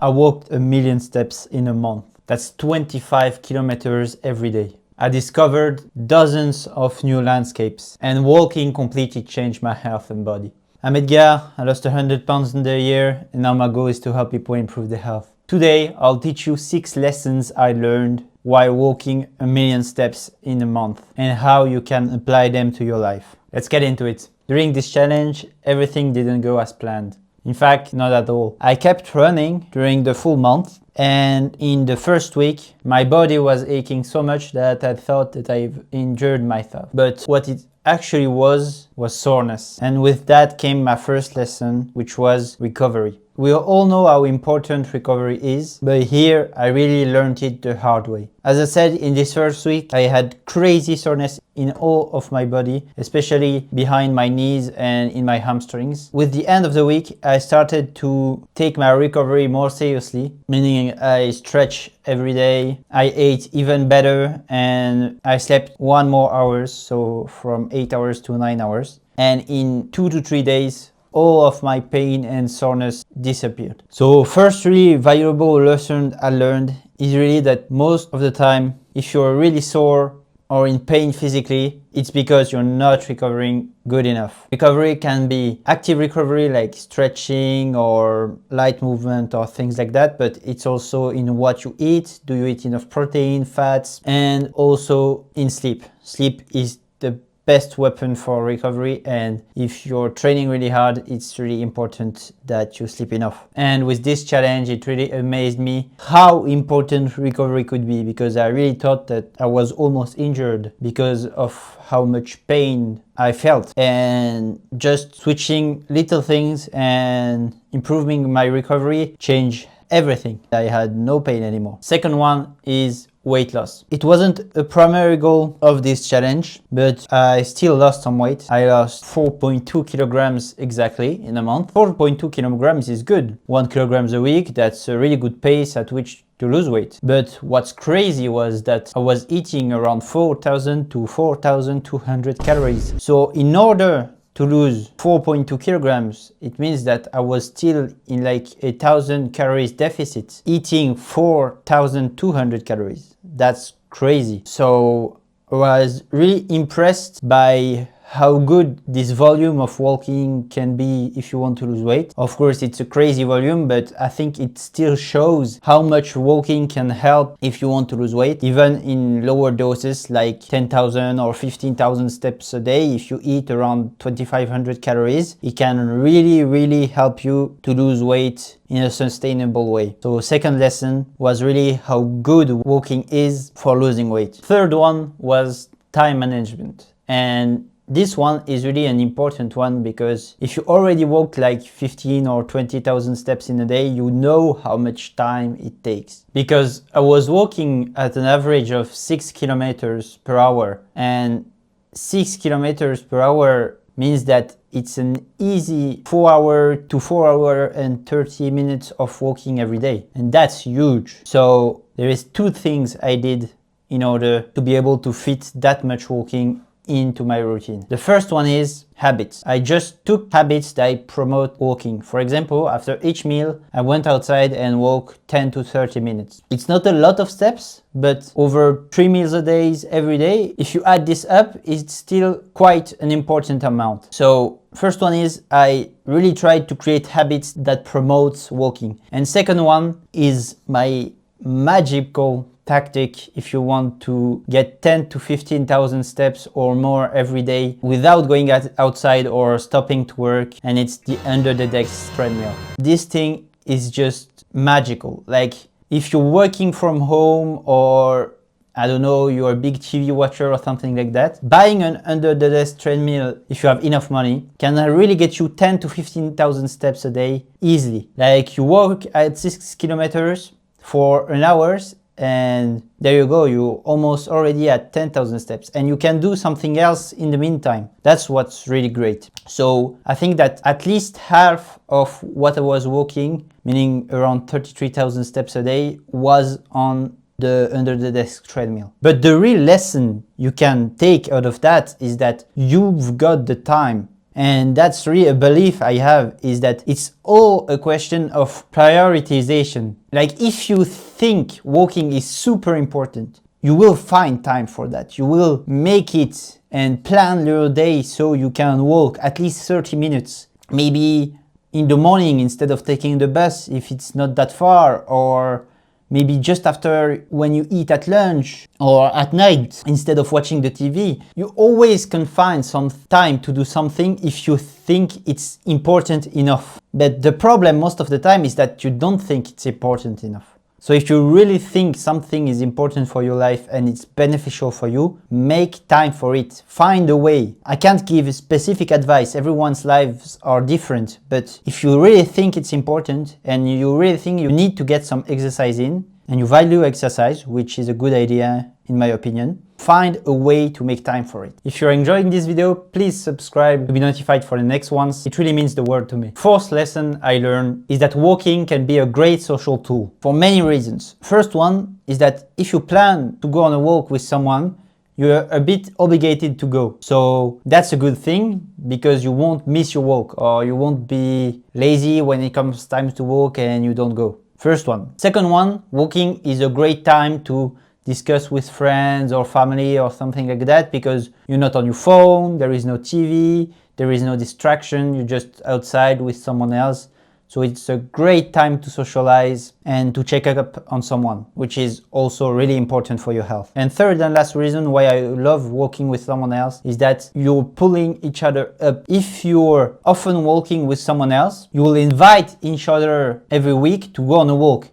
I walked 1,000,000 steps in a month. That's 25 kilometers every day. I discovered dozens of new landscapes, and walking completely changed my health and body. I'm Edgar, I lost 100 pounds in a year, and now my goal is to help people improve their health. Today, I'll teach you 6 lessons I learned while walking 1,000,000 steps in a month, and how you can apply them to your life. Let's get into it. During this challenge, everything didn't go as planned. In fact, not at all. I kept running during the full month, and in the first week, my body was aching so much that I thought that I've injured myself. But what it actually was soreness. And with that came my first lesson, which was recovery. We all know how important recovery is, but here I really learned it the hard way. As I said, in this first week, I had crazy soreness in all of my body, especially behind my knees and in my hamstrings. With the end of the week, I started to take my recovery more seriously, meaning I stretch every day, I ate even better, and I slept 1 more hours, so from 8 hours to 9 hours. And in 2 to 3 days, all of my pain and soreness disappeared. So first really valuable lesson I learned is really that most of the time, if you're really sore or in pain physically, it's because you're not recovering good enough. Recovery can be active recovery like stretching or light movement or things like that, but it's also in what you eat. Do you eat enough protein, fats, and also in sleep. Sleep is the best weapon for recovery, and if you're training really hard, it's really important that you sleep enough. And with this challenge, it really amazed me how important recovery could be, because I really thought that I was almost injured because of how much pain I felt. And just switching little things and improving my recovery changed everything. I had no pain anymore. Second one is weight loss. It wasn't a primary goal of this challenge, but I still lost some weight. I lost 4.2 kilograms exactly in a month. 4.2 kilograms is good. 1 kilogram a week, that's a really good pace at which to lose weight. But what's crazy was that I was eating around 4,000 to 4,200 calories. So in order to lose 4.2 kilograms, it means that I was still in like 1,000 calories deficit, eating 4,200 calories. That's crazy. So I was really impressed by how good this volume of walking can be if you want to lose weight. Of course, it's a crazy volume, but I think it still shows how much walking can help if you want to lose weight, even in lower doses like 10,000 or 15,000 steps a day. If you eat around 2,500 calories, it can really help you to lose weight in a sustainable way. So second lesson was really how good walking is for losing weight. Third one was time management. And this one is really an important one, because if you already walk like 15 or 20,000 steps in a day, you know how much time it takes. Because I was walking at an average of 6 kilometers per hour, and 6 kilometers per hour means that it's an easy 4 hour to 4 hour and 30 minutes of walking every day. And that's huge. So there is 2 things I did in order to be able to fit that much walking into my routine. The first one is habits. I just took habits that promote walking. For example, after each meal, I went outside and walked 10 to 30 minutes. It's not a lot of steps, but over 3 meals a day, every day, if you add this up, it's still quite an important amount. So first one is I really tried to create habits that promotes walking. And second one is my magical tactic if you want to get 10 to 15,000 steps or more every day without going outside or stopping to work, and it's the under the desk treadmill. This thing is just magical. Like if you're working from home, or I don't know, you're a big TV watcher or something like that, buying an under the desk treadmill, if you have enough money, can really get you 10 to 15,000 steps a day easily. Like you walk at 6 kilometers for an hour, and there you go, you're almost already at 10,000 steps, and you can do something else in the meantime. That's what's really great. So I think that at least half of what I was walking, meaning around 33,000 steps a day, was on the under the desk treadmill. But the real lesson you can take out of that is that you've got the time And that's really a belief I have, is that it's all a question of prioritization. Like if you think walking is super important, you will find time for that. You will make it and plan your day so you can walk at least 30 minutes. Maybe in the morning instead of taking the bus if it's not that far, or maybe just after when you eat at lunch, or at night instead of watching the TV. You always can find some time to do something if you think it's important enough. But the problem most of the time is that you don't think it's important enough. So if you really think something is important for your life and it's beneficial for you, make time for it. Find a way. I can't give specific advice. Everyone's lives are different. But if you really think it's important and you really think you need to get some exercise in, and you value exercise, which is a good idea in my opinion, find a way to make time for it. If you're enjoying this video, please subscribe to be notified for the next ones. It really means the world to me. Fourth lesson I learned is that walking can be a great social tool for many reasons. First one is that if you plan to go on a walk with someone, you're a bit obligated to go. So that's a good thing because you won't miss your walk, or you won't be lazy when it comes time to walk and you don't go. First one. Second one, walking is a great time to discuss with friends or family or something like that, because you're not on your phone, there is no TV, there is no distraction, you're just outside with someone else. So it's a great time to socialize and to check up on someone, which is also really important for your health. And third and last reason why I love walking with someone else is that you're pulling each other up. If you're often walking with someone else, you will invite each other every week to go on a walk.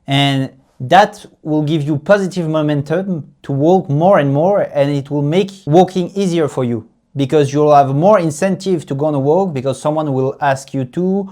And that will give you positive momentum to walk more and more, and it will make walking easier for you because you'll have more incentive to go on a walk because someone will ask you to,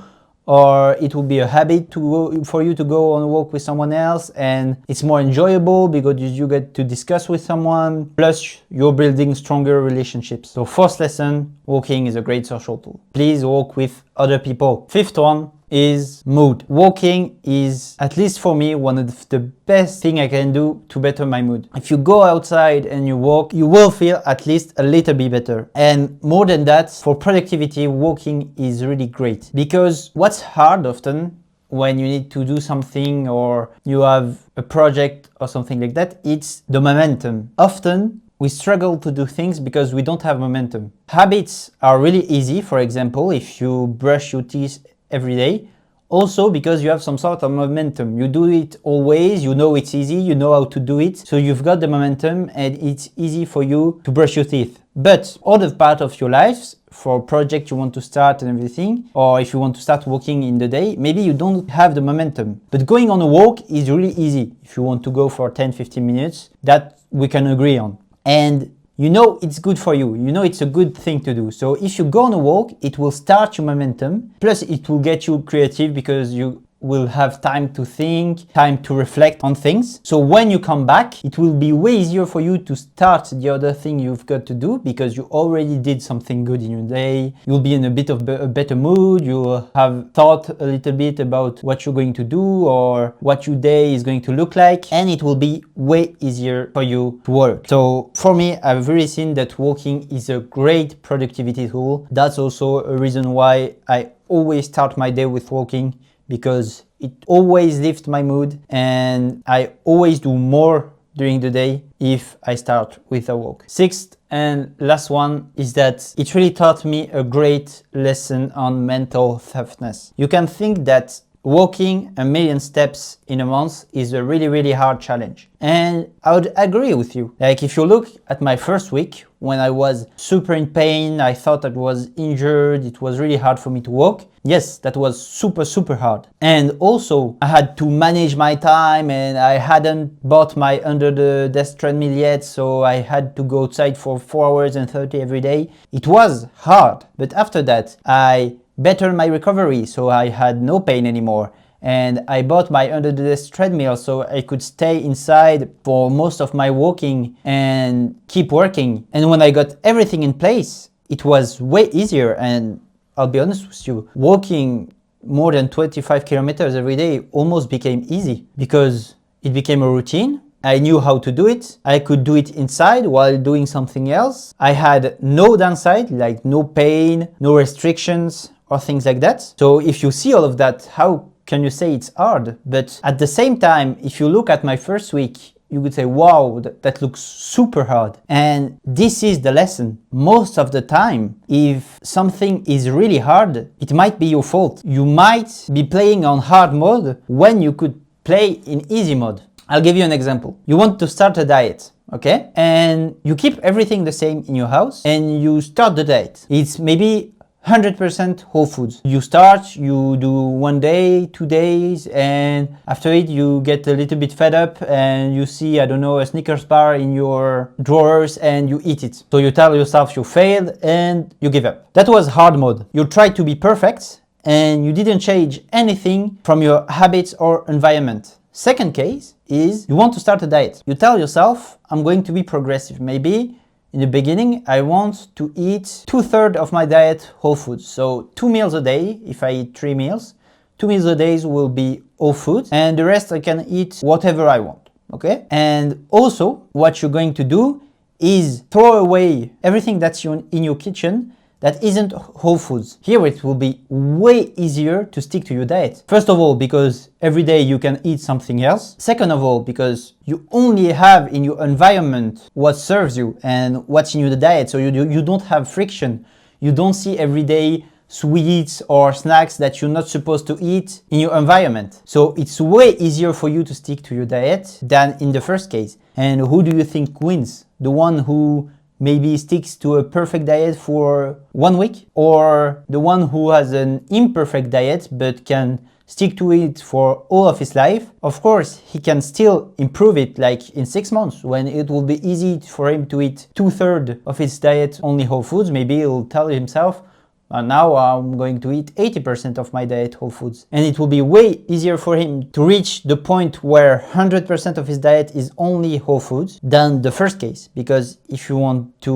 or it will be a habit for you to go on a walk with someone else, and it's more enjoyable because you get to discuss with someone, plus you're building stronger relationships. So fourth lesson, walking is a great social tool. Please walk with other people. Fifth one is mood. Walking is, at least for me, one of the best thing I can do to better my mood. If you go outside and you walk, you will feel at least a little bit better. And more than that, for productivity, walking is really great, because what's hard often when you need to do something or you have a project or something like that, it's the momentum. Often we struggle to do things because we don't have momentum. Habits are really easy. For example, if you brush your teeth every day, also because you have some sort of momentum. You do it always, you know it's easy, you know how to do it, so you've got the momentum and it's easy for you to brush your teeth. But other part of your life, for a project you want to start and everything, or if you want to start walking in the day, maybe you don't have the momentum. But going on a walk is really easy. If you want to go for 10-15 minutes, that we can agree on. And you know it's good for you, you know it's a good thing to do. So if you go on a walk, it will start your momentum, plus it will get you creative because you will have time to think, time to reflect on things. So when you come back, it will be way easier for you to start the other thing you've got to do because you already did something good in your day. You'll be in a bit of a better mood. You'll have thought a little bit about what you're going to do or what your day is going to look like, and it will be way easier for you to work. So for me, I've really seen that walking is a great productivity tool. That's also a reason why I always start my day with walking, because it always lifts my mood and I always do more during the day if I start with a walk. Sixth and last one is that it really taught me a great lesson on mental toughness. You can think that walking 1,000,000 steps in a month is a really hard challenge. And I would agree with you. Like if you look at my first week, when I was super in pain, I thought I was injured, it was really hard for me to walk. Yes, that was super hard. And also I had to manage my time and I hadn't bought my under the desk treadmill yet, so I had to go outside for 4 hours and 30 every day. It was hard, but after that I bettered my recovery, so I had no pain anymore. And I bought my under the desk treadmill so I could stay inside for most of my walking and keep working. And when I got everything in place, it was way easier. And I'll be honest with you, walking more than 25 kilometers every day almost became easy because it became a routine. I knew how to do it. I could do it inside while doing something else. I had no downside, like no pain, no restrictions or things like that. So if you see all of that, how can you say it's hard? But at the same time, if you look at my first week, you would say, wow, that looks super hard. And this is the lesson. Most of the time, if something is really hard, it might be your fault. You might be playing on hard mode when you could play in easy mode. I'll give you an example. You want to start a diet, okay? And you keep everything the same in your house and you start the diet. It's maybe 100% whole foods. You start, you do 1 day, 2 days, and after it you get a little bit fed up and you see, I don't know, a Snickers bar in your drawers and you eat it. So you tell yourself you failed and you give up. That was hard mode. You tried to be perfect and you didn't change anything from your habits or environment. Second case is you want to start a diet. You tell yourself, I'm going to be progressive. Maybe in the beginning, I want to eat 2/3 of my diet whole foods. So 2 meals a day, if I eat 3 meals, 2 meals a day will be whole foods and the rest I can eat whatever I want, okay? And also what you're going to do is throw away everything that's in your kitchen that isn't whole foods. Here it will be way easier to stick to your diet. First of all, because every day you can eat something else. Second of all, because you only have in your environment what serves you and what's in your diet. So you don't have friction. You don't see every day sweets or snacks that you're not supposed to eat in your environment. So it's way easier for you to stick to your diet than in the first case. And who do you think wins? The one who maybe sticks to a perfect diet for 1 week, or the one who has an imperfect diet but can stick to it for all of his life? Of course, he can still improve it, like in 6 months when it will be easy for him to eat 2/3 of his diet only whole foods. Maybe he'll tell himself, now I'm going to eat 80% of my diet whole foods. And it will be way easier for him to reach the point where 100% of his diet is only whole foods than the first case. Because if you want to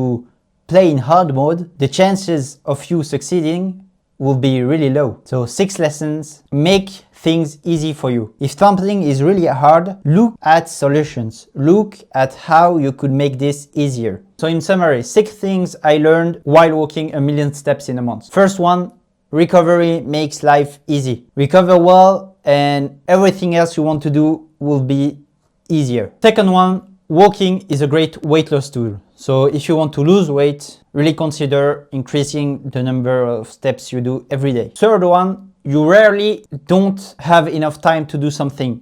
play in hard mode, the chances of you succeeding will be really low. So 6 lessons, make things easy for you. If something is really hard, look at solutions. Look at how you could make this easier. So in summary, 6 things I learned while walking 1,000,000 steps in a month. First one, recovery makes life easy. Recover well and everything else you want to do will be easier. Second one, walking is a great weight loss tool. So if you want to lose weight, really consider increasing the number of steps you do every day. Third one, you rarely don't have enough time to do something.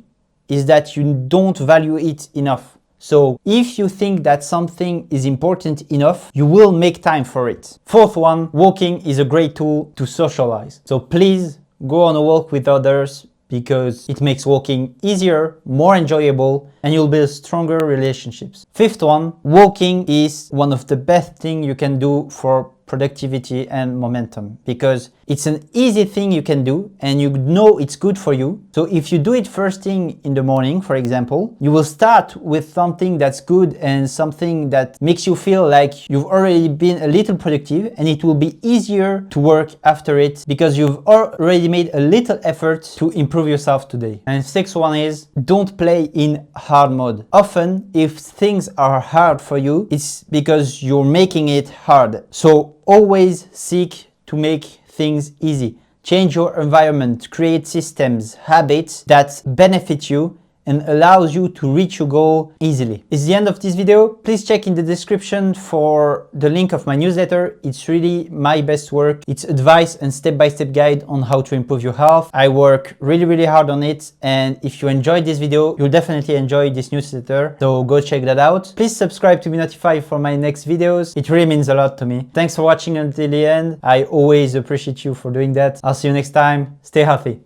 Is that you don't value it enough. So if you think that something is important enough, you will make time for it. Fourth one, walking is a great tool to socialize. So please go on a walk with others because it makes walking easier, more enjoyable, and you'll build stronger relationships. Fifth one, walking is one of the best things you can do for productivity and momentum because it's an easy thing you can do and you know it's good for you. So if you do it first thing in the morning, for example, you will start with something that's good and something that makes you feel like you've already been a little productive, and it will be easier to work after it because you've already made a little effort to improve yourself today. And sixth one is don't play in hard mode. Often if things are hard for you, it's because you're making it hard. So always seek to make things easy. Change your environment, create systems, habits that benefit you and allows you to reach your goal easily. It's the end of this video. Please check in the description for the link of my newsletter. It's really my best work. It's advice and step-by-step guide on how to improve your health. I work really hard on it. And if you enjoyed this video, you'll definitely enjoy this newsletter. So go check that out. Please subscribe to be notified for my next videos. It really means a lot to me. Thanks for watching until the end. I always appreciate you for doing that. I'll see you next time. Stay healthy.